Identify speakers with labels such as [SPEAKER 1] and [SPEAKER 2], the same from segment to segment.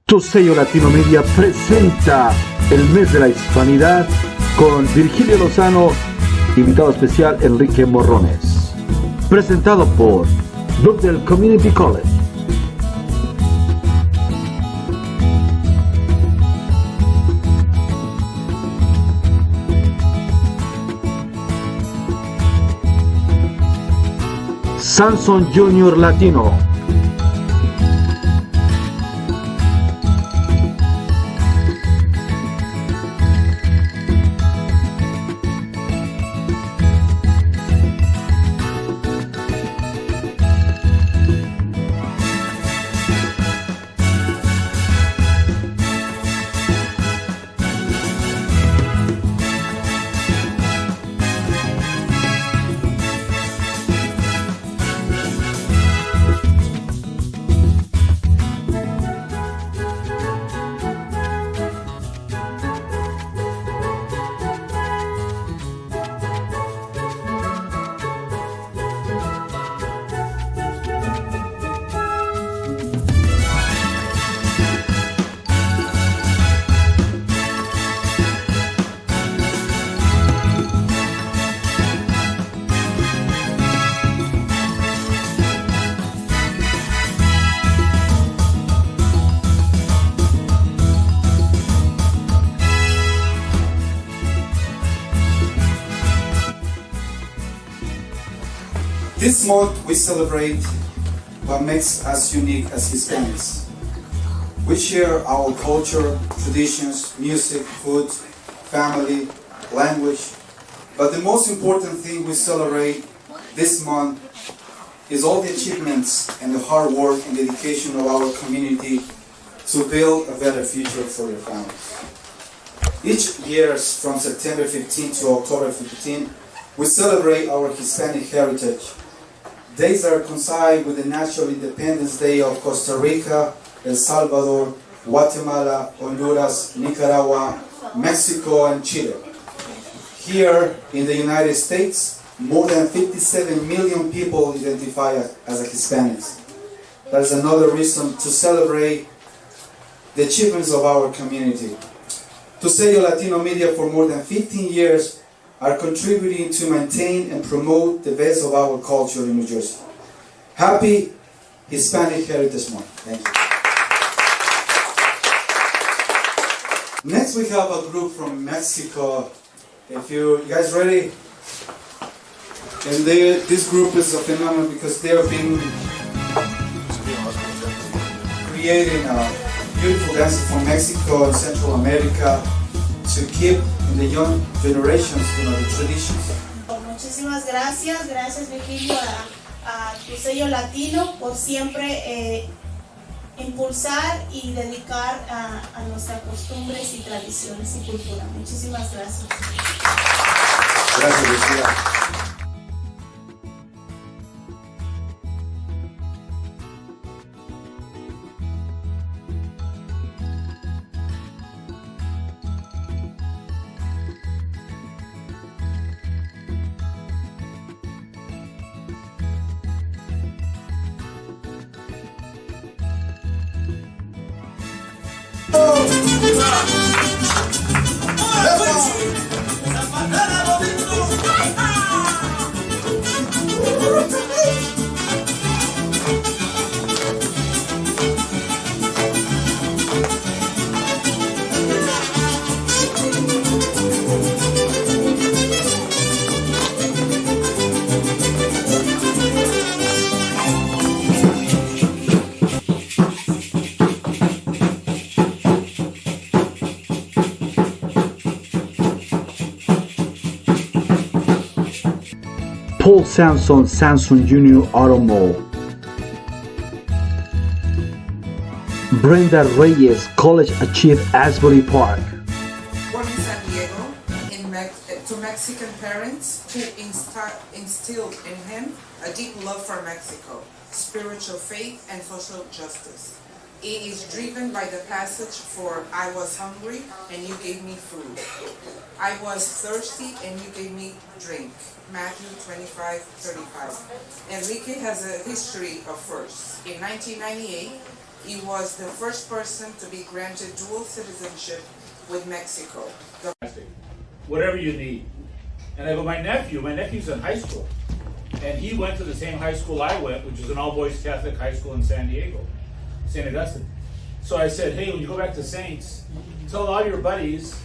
[SPEAKER 1] Tu Sello Latino Media presenta el mes de la Hispanidad con Virgilio Lozano, invitado especial Enrique Morones. Presentado por Brookdale Community College. Sansone Junior Latino.
[SPEAKER 2] This month we celebrate what makes us unique as Hispanics. We share our culture, traditions, music, food, family, language, but the most important thing we celebrate this month is all the achievements and the hard work and dedication of our community to build a better future for your families. Each year from September 15 to October 15, we celebrate our Hispanic heritage. Days are coincide with the National Independence Day of Costa Rica, El Salvador, Guatemala, Honduras, Nicaragua, Mexico, and Chile. Here in the United States, more than 57 million people identify as Hispanics. That is another reason to celebrate the achievements of our community. To Sello Latino Media for more than 15 years are contributing to maintain and promote the best of our culture in New Jersey. Happy Hispanic Heritage Month. Thank you. Next we have a group from Mexico. If you guys ready? And this group is a phenomenon because they have been creating beautiful dances from Mexico and Central America to keep in the young generations, the traditions.
[SPEAKER 3] Muchísimas gracias, gracias Virgilio a tu Sello Latino por siempre impulsar y dedicar a nuestras costumbres y tradiciones y cultura. Muchísimas gracias.
[SPEAKER 2] Gracias, Lucía.
[SPEAKER 1] Paul Sansone Jr. Automall. Brenda Reyes, College Achieve Asbury Park.
[SPEAKER 4] Born in San Diego, to Mexican parents who instilled in him a deep love for Mexico, spiritual faith, and social justice. He is driven by the passage for I was hungry and you gave me food. I was thirsty and you gave me drink. Matthew 25:35. Enrique has a history of firsts. In 1998, He was the first person to be granted dual citizenship with Mexico.
[SPEAKER 5] Whatever you need. And I go, my nephew's in high school. And he went to the same high school I went, which is an all-boys Catholic high school in San Diego, St. Augustine. So I said, hey, when you go back to Saints, tell all your buddies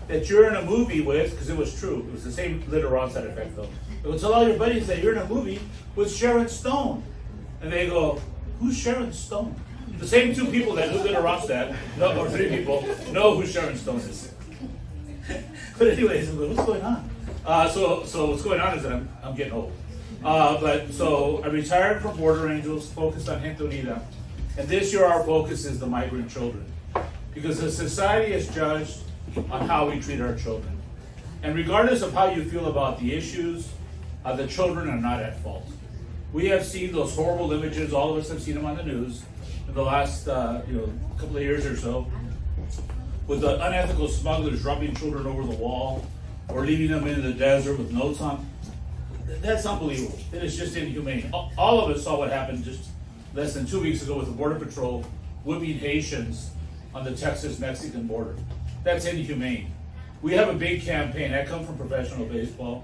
[SPEAKER 5] that you're in a movie with, because it was true, it was the same Little Ronstadt effect though. I go, tell all your buddies that you're in a movie with Sharon Stone. And they go, who's Sharon Stone? The same two people that knew Little Ronstadt, or three people, know who Sharon Stone is. But anyways, I'm like, what's going on? So what's going on is that I'm getting old. So I retired from Border Angels, focused on Gente Unida. And this year our focus is the migrant children. Because the society is judged on how we treat our children. And regardless of how you feel about the issues, the children are not at fault. We have seen those horrible images, all of us have seen them on the news in the last couple of years or so, with the unethical smugglers dropping children over the wall or leaving them in the desert with notes on. That's unbelievable. It is just inhumane. All of us saw what happened just less than 2 weeks ago with the Border Patrol whipping Haitians on the Texas-Mexican border. That's inhumane. We have a big campaign. I come from professional baseball.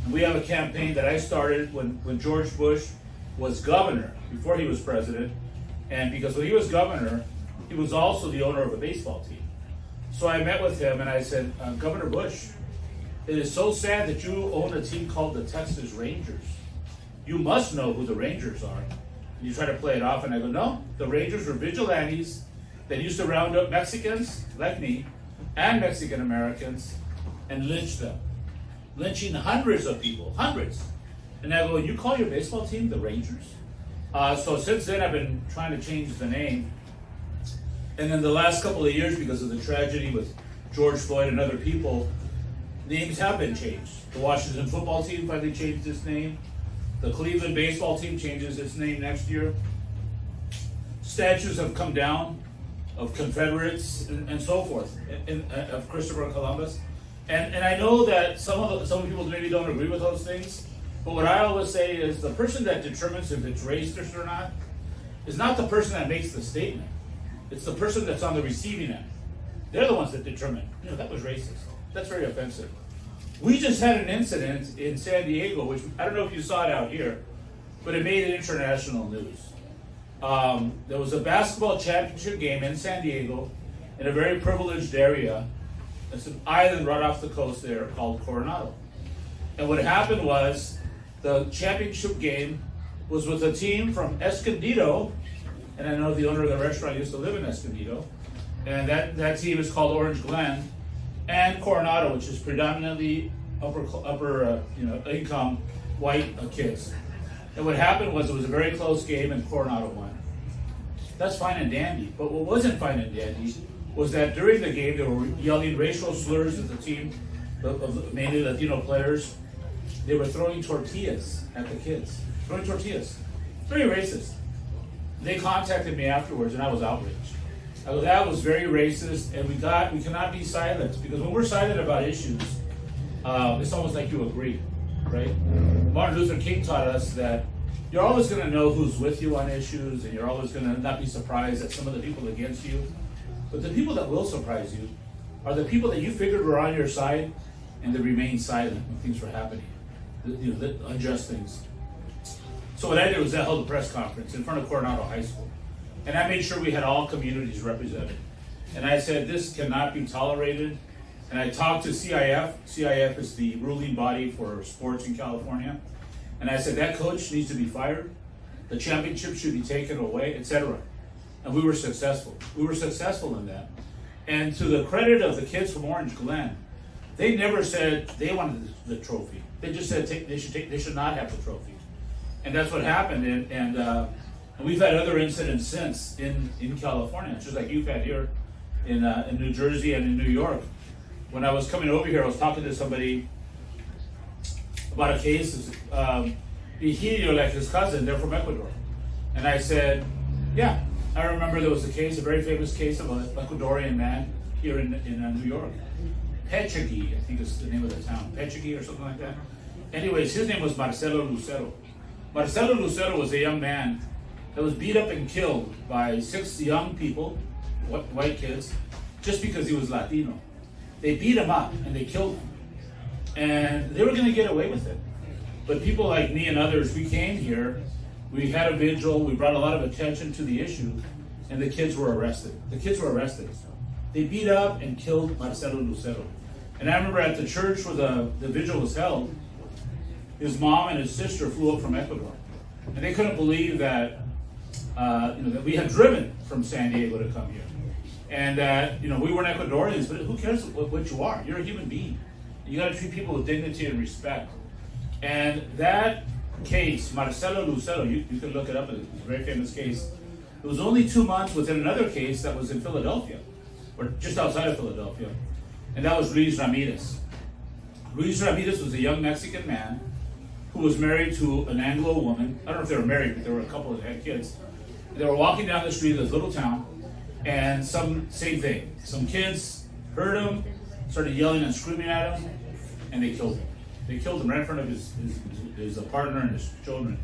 [SPEAKER 5] And we have a campaign that I started when George Bush was governor, before he was president. And because when he was governor, he was also the owner of a baseball team. So I met with him and I said, Governor Bush, it is so sad that you own a team called the Texas Rangers. You must know who the Rangers are. And you try to play it off, and I go, no, the Rangers were vigilantes that used to round up Mexicans, like me, and Mexican Americans, and lynch them. Lynching hundreds of people, hundreds. And I go, you call your baseball team the Rangers? So since then, I've been trying to change the name. And then the last couple of years, because of the tragedy with George Floyd and other people, names have been changed. The Washington football team finally changed its name. The Cleveland baseball team changes its name next year. Statues have come down of Confederates and so forth, of Christopher Columbus. And I know that some people maybe don't agree with those things, but what I always say is the person that determines if it's racist or not is not the person that makes the statement. It's the person that's on the receiving end. They're the ones that determine, that was racist. That's very offensive. We just had an incident in San Diego, which I don't know if you saw it out here, but it made international news. There was a basketball championship game in San Diego in a very privileged area. It's an island right off the coast there called Coronado. And what happened was the championship game was with a team from Escondido, and I know the owner of the restaurant used to live in Escondido, and that team is called Orange Glen, and Coronado, which is predominantly upper income white kids. And what happened was it was a very close game and Coronado won. That's fine and dandy, but what wasn't fine and dandy was that during the game they were yelling racial slurs at the team, of mainly Latino players. They were throwing tortillas at the kids. Throwing tortillas. Very racist. They contacted me afterwards and I was outraged. I go, that was very racist, and we cannot be silent, because when we're silent about issues, it's almost like you agree, right? Martin Luther King taught us that you're always going to know who's with you on issues, and you're always going to not be surprised at some of the people against you. But the people that will surprise you are the people that you figured were on your side, and they remain silent when things were happening, the unjust things. So what I did was I held a press conference in front of Coronado High School. And I made sure we had all communities represented. And I said, this cannot be tolerated. And I talked to CIF. CIF is the ruling body for sports in California. And I said, that coach needs to be fired. The championship should be taken away, etc. And we were successful. We were successful in that. And to the credit of the kids from Orange Glen, they never said they wanted the trophy. They just said they should not have the trophy. And that's what happened. And we've had other incidents since in California, just like you've had here in New Jersey and in New York. When I was coming over here, I was talking to somebody about a case of Virgilio, like his cousin, they're from Ecuador. And I said, yeah, I remember there was a case, a very famous case of an Ecuadorian man here in New York. Pechagui, I think is the name of the town. Pechagui or something like that. Anyways, his name was Marcelo Lucero. Marcelo Lucero was a young man that was beat up and killed by 6 young people, white kids, just because he was Latino. They beat him up and they killed him. And they were going to get away with it. But people like me and others, we came here, we had a vigil, we brought a lot of attention to the issue, and the kids were arrested. They beat up and killed Marcelo Lucero. And I remember at the church where the vigil was held, his mom and his sister flew up from Ecuador. And they couldn't believe that, that we had driven from San Diego to come here. And that, we weren't Ecuadorians, but who cares what you are? You're a human being. You got to treat people with dignity and respect. And that case, Marcelo Lucero, you can look it up, it's a very famous case. It was only 2 months within another case that was in Philadelphia, or just outside of Philadelphia, and that was Luis Ramirez. Luis Ramirez was a young Mexican man who was married to an Anglo woman. I don't know if they were married, but there were a couple that had kids. They were walking down the street of this little town, and same thing. Some kids heard him, started yelling and screaming at him, and they killed him. They killed him right in front of his partner and his children.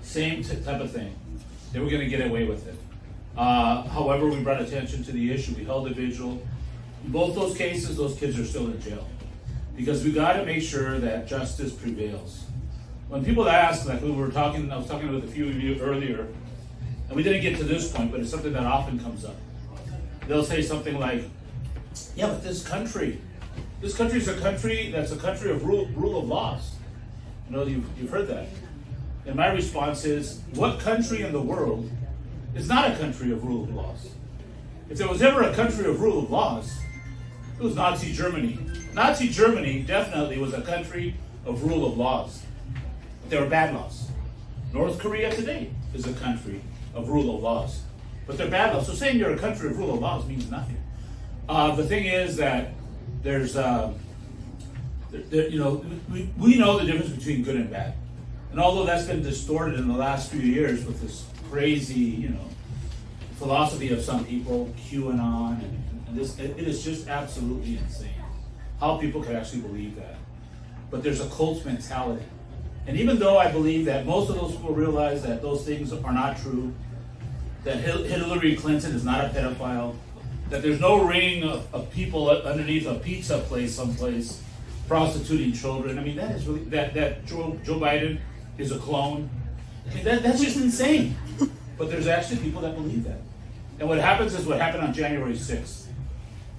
[SPEAKER 5] Same type of thing. They were going to get away with it. However, we brought attention to the issue. We held a vigil. In both those cases, those kids are still in jail. Because we got to make sure that justice prevails. When people ask, like I was talking with a few of you earlier, and we didn't get to this point, but it's something that often comes up. They'll say something like, yeah, but this country is a country that's a country of rule of laws. You've heard that. And my response is, what country in the world is not a country of rule of laws? If there was ever a country of rule of laws, it was Nazi Germany. Nazi Germany definitely was a country of rule of laws. But there were bad laws. North Korea today is a country of rule of laws. But they're bad laws. So saying you're a country of rule of laws means nothing. The thing is that there's, we know the difference between good and bad. And although that's been distorted in the last few years with this crazy, philosophy of some people, QAnon, and this, it is just absolutely insane how people can actually believe that. But there's a cult mentality. And even though I believe that most of those people realize that those things are not true, that Hillary Clinton is not a pedophile, that there's no ring of people underneath a pizza place someplace prostituting children. I mean, that is really, that Joe Biden is a clone. I mean, that's just insane. But there's actually people that believe that. And what happens is what happened on January 6th.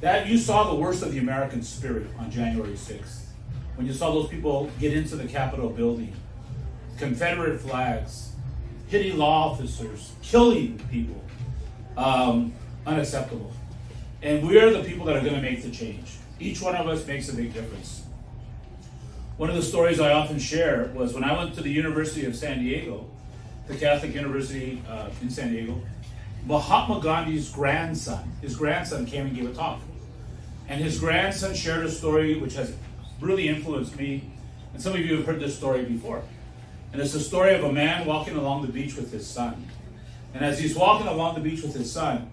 [SPEAKER 5] That you saw the worst of the American spirit on January 6th. When you saw those people get into the Capitol building, Confederate flags, hitting law officers, killing people, unacceptable. And we're the people that are going to make the change. Each one of us makes a big difference. One of the stories I often share was when I went to the University of San Diego, the Catholic University in San Diego, Mahatma Gandhi's grandson, came and gave a talk. And his grandson shared a story which has really influenced me. And some of you have heard this story before. And it's the story of a man walking along the beach with his son. And as he's walking along the beach with his son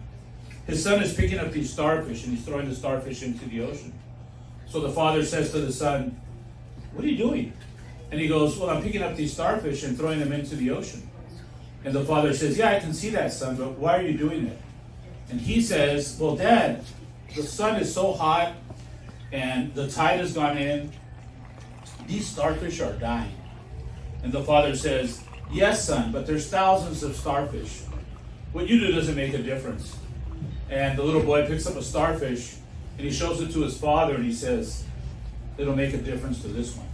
[SPEAKER 5] is picking up these starfish and he's throwing the starfish into the ocean. So the father says to the son, "What are you doing?" And he goes, "Well, I'm picking up these starfish and throwing them into the ocean." And the father says, "Yeah, I can see that, son, but why are you doing it?" And he says, "Well, Dad, the sun is so hot and the tide has gone in. These starfish are dying." And the father says, "Yes, son, but there's thousands of starfish. What you do doesn't make a difference." And the little boy picks up a starfish and he shows it to his father and he says, "It'll make a difference to this one.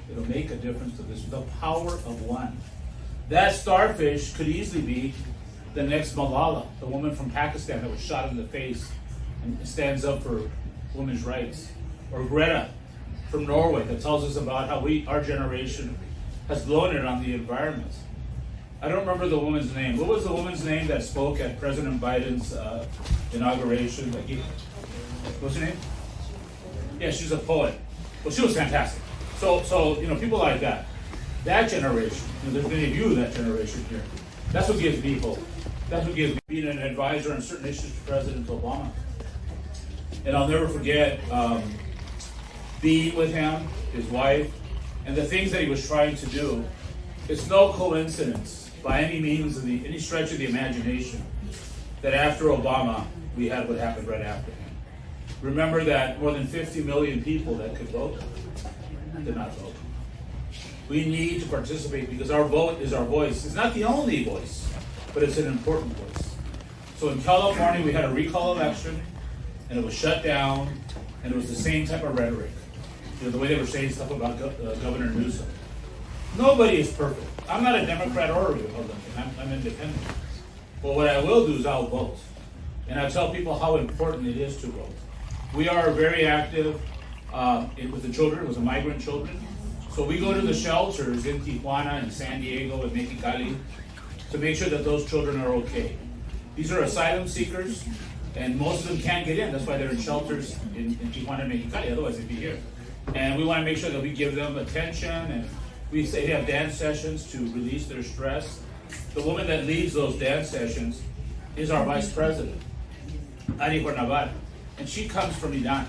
[SPEAKER 5] It'll make a difference to this one." The power of one. That starfish could easily be the next Malala, the woman from Pakistan that was shot in the face and stands up for women's rights. Or Greta from Norway that tells us about how our generation has blown it on the environment. I don't remember the woman's name. What was the woman's name that spoke at President Biden's inauguration? What's her name? Yeah, she's a poet. Well, she was fantastic. So people like that. That generation, there's many of you that generation here. That's what gives me hope. That's what gives me being an advisor on certain issues to President Obama. And I'll never forget being with him, his wife, and the things that he was trying to do. It's no coincidence by any means of any stretch of the imagination that after Obama, we had what happened right after him. Remember that more than 50 million people that could vote did not vote. We need to participate because our vote is our voice. It's not the only voice, but it's an important voice. So in California, we had a recall election, and it was shut down, and it was the same type of rhetoric. You know, the way they were saying stuff about Governor Newsom. Nobody is perfect. I'm not a Democrat or a Republican. I'm independent. But what I will do is I'll vote. And I tell people how important it is to vote. We are very active with the children, with the migrant children. So we go to the shelters in Tijuana and San Diego and Mexicali to make sure that those children are okay. These are asylum seekers, and most of them can't get in. That's why they're in shelters in Tijuana and Mexicali, otherwise they'd be here. And we want to make sure that we give them attention, and we say they have dance sessions to release their stress. The woman that leads those dance sessions is our vice president, Ari Navar, and she comes from Iran.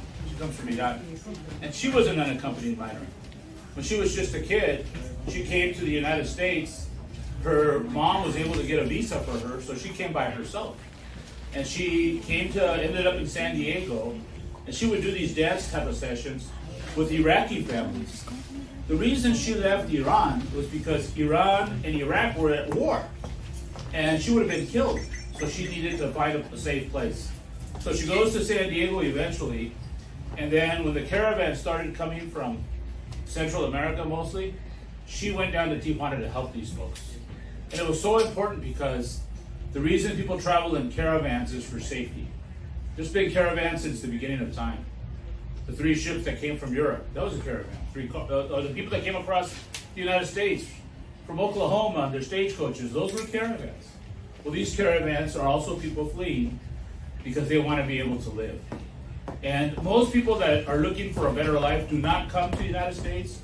[SPEAKER 5] And she was an unaccompanied minor. When she was just a kid, she came to the United States. Her mom was able to get a visa for her, so she came by herself. And she ended up in San Diego, and she would do these dance type of sessions with Iraqi families. The reason she left Iran was because Iran and Iraq were at war, and she would have been killed. So she needed to find a safe place. So she goes to San Diego eventually, and then when the caravan started coming from Central America mostly, she went down to Tijuana to help these folks. And it was so important because the reason people travel in caravans is for safety. There's been caravans since the beginning of time. The 3 ships that came from Europe, that was a caravan. The people that came across the United States from Oklahoma, their stagecoaches, those were caravans. Well, these caravans are also people fleeing because they want to be able to live. And most people that are looking for a better life do not come to the United States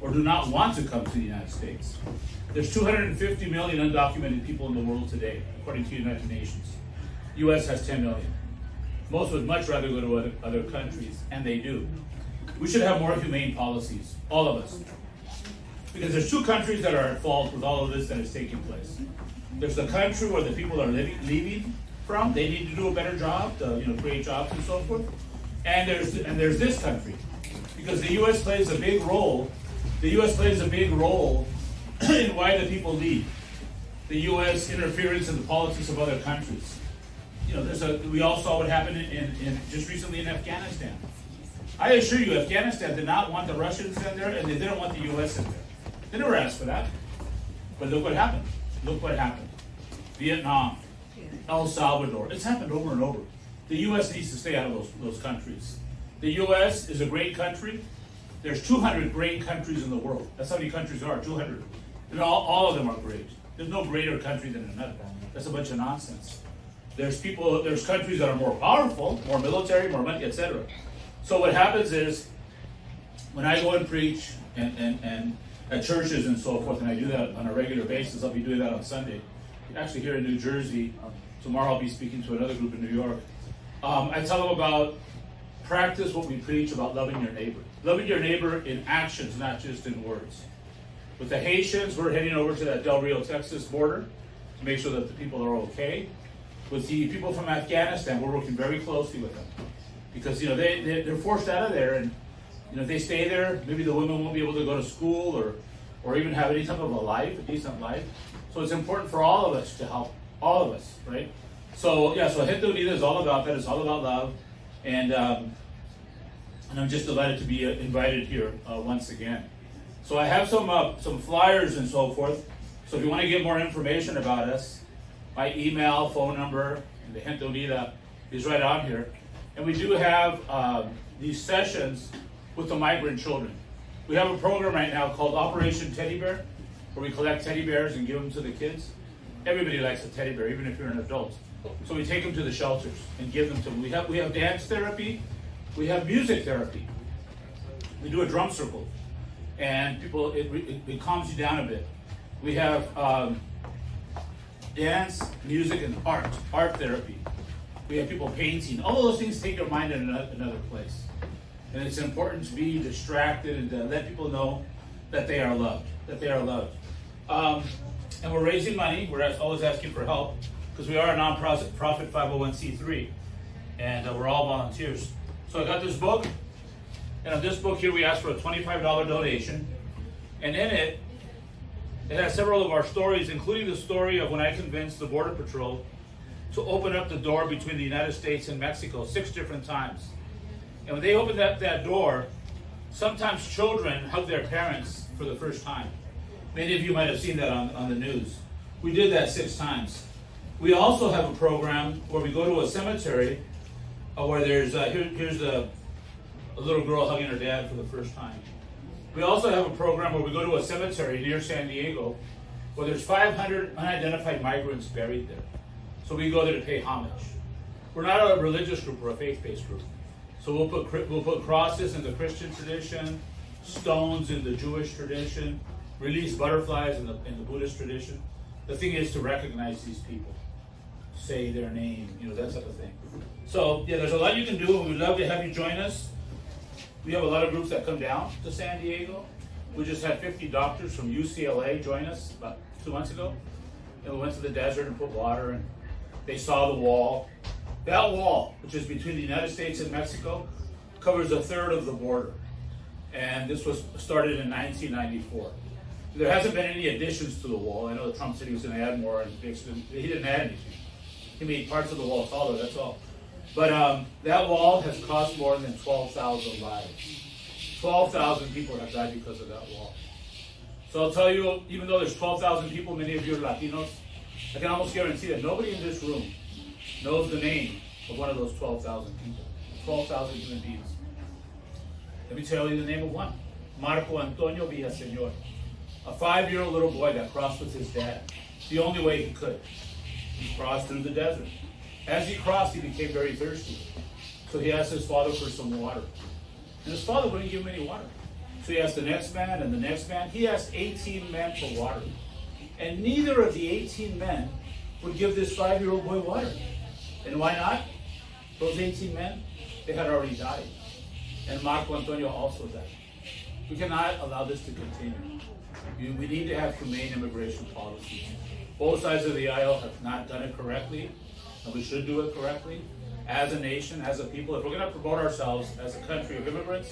[SPEAKER 5] or do not want to come to the United States. There's 250 million undocumented people in the world today, according to the United Nations. U.S. has 10 million. Most would much rather go to other countries, and they do. We should have more humane policies, all of us. Because there's 2 countries that are at fault with all of this that is taking place. There's the country where the people are leaving from. They need to do a better job to create jobs and so forth. And there's this country, because the U.S. plays a big role. The U.S. plays a big role in why the people leave. The U.S. interference in the politics of other countries. We all saw what happened in just recently in Afghanistan. I assure you, Afghanistan did not want the Russians in there, and they didn't want the U.S. in there. They never asked for that. But look what happened. Look what happened. Vietnam, El Salvador. It's happened over and over. The U.S. needs to stay out of those countries. The U.S. is a great country. There's 200 great countries in the world. That's how many countries there are, 200. And all of them are great. There's no greater country than another. That's a bunch of nonsense. There's countries that are more powerful, more military, more money, etc. So what happens is, when I go and preach and at churches and so forth, and I do that on a regular basis, I'll be doing that on Sunday. Actually here in New Jersey, tomorrow I'll be speaking to another group in New York. I tell them about practice what we preach about loving your neighbor. Loving your neighbor in actions, not just in words. With the Haitians, we're heading over to that Del Rio, Texas border to make sure that the people are okay. With the people from Afghanistan, we're working very closely with them. Because they're forced out of there, and if they stay there, maybe the women won't be able to go to school or even have any type of a decent life. So it's important for all of us to help all of us, right? So Gente Unida is all about that. It's all about love, and I'm just delighted to be invited here once again. So I have some flyers and so forth. So if you want to get more information about us, my email, phone number, and the Gente Unida is right on here. And we do have these sessions with the migrant children. We have a program right now called Operation Teddy Bear, where we collect teddy bears and give them to the kids. Everybody likes a teddy bear, even if you're an adult. So we take them to the shelters and give them to them. We have dance therapy. We have music therapy. We do a drum circle, and people it calms you down a bit. We have dance, music, and art therapy. We have people painting. All of those things take your mind in another place. And it's important to be distracted and to let people know that they are loved. and we're raising money. We're always asking for help because we are a non-profit 501c3, and we're all volunteers. So I got this book, and on this book here we asked for a $25 donation, and in it has several of our stories, including the story of when I convinced the Border Patrol to open up the door between the United States and Mexico 6 different times. And when they opened up that door, sometimes children hug their parents for the first time. Many of you might have seen that on the news. We did that 6 times. We also have a program where we go to a cemetery where there's, here's a little girl hugging her dad for the first time. We also have a program where we go to a cemetery near San Diego where there's 500 unidentified migrants buried there. So we go there to pay homage. We're not a religious group, we're a faith-based group. So we'll put crosses in the Christian tradition, stones in the Jewish tradition, release butterflies in the Buddhist tradition. The thing is to recognize these people, say their name, that type of thing. So yeah, there's a lot you can do, and we'd love to have you join us. We have a lot of groups that come down to San Diego. We just had 50 doctors from UCLA join us about 2 months ago. And we went to the desert and put water, and they saw the wall. That wall, which is between the United States and Mexico, covers 1/3 of the border. And this was started in 1994. There hasn't been any additions to the wall. I know that Trump said he was going to add more, and he didn't add anything. He made parts of the wall taller, that's all. But that wall has cost more than 12,000 lives. 12,000 people have died because of that wall. So I'll tell you, even though there's 12,000 people, many of you are Latinos, I can almost guarantee that nobody in this room knows the name of one of those 12,000 people. 12,000 human beings. Let me tell you the name of one. Marco Antonio Villaseñor. A 5-year-old little boy that crossed with his dad. The only way he could. He crossed through the desert. As he crossed, he became very thirsty. So he asked his father for some water. And his father wouldn't give him any water. So he asked the next man and the next man. He asked 18 men for water. And neither of the 18 men would give this 5-year-old boy water. And why not? Those 18 men, they had already died. And Marco Antonio also died. We cannot allow this to continue. We need to have humane immigration policies. Both sides of the aisle have not done it correctly, and we should do it correctly. As a nation, as a people, if we're going to promote ourselves as a country of immigrants,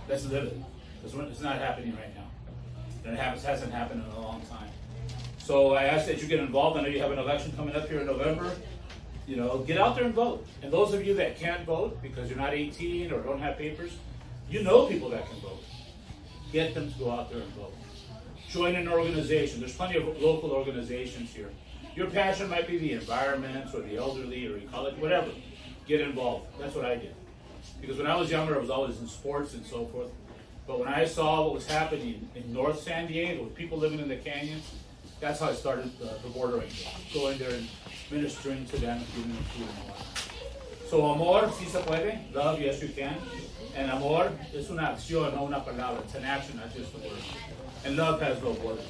[SPEAKER 5] let's live it. Because it's not happening right now. And it hasn't happened in a long time. So I ask that you get involved. I know you have an election coming up here in November. Get out there and vote. And those of you that can't vote because you're not 18 or don't have papers, you know people that can vote. Get them to go out there and vote. Join an organization. There's plenty of local organizations here. Your passion might be the environment or the elderly or ecology, whatever. Get involved. That's what I did. Because when I was younger, I was always in sports and so forth. But when I saw what was happening in North San Diego with people living in the canyons, that's how I started the Border Angel. Going there and ministering to them and giving them food and water. So amor, si se puede. Love, yes you can. And amor es una acción, no una palabra. It's an action, not just a word. And love has no borders.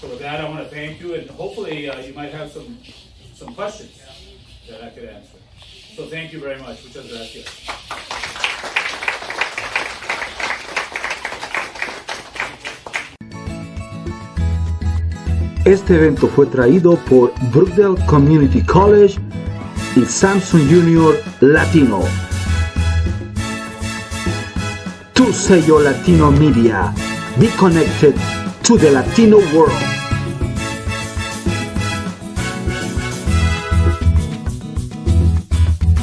[SPEAKER 5] So with that, I want to thank you, and hopefully you might have some questions that I could answer. So thank you very much. Muchas gracias.
[SPEAKER 1] Este evento fue traído por Brookdale Community College y Sansone Junior Latino. Tu Sello Latino Media. Be connected to the Latino world.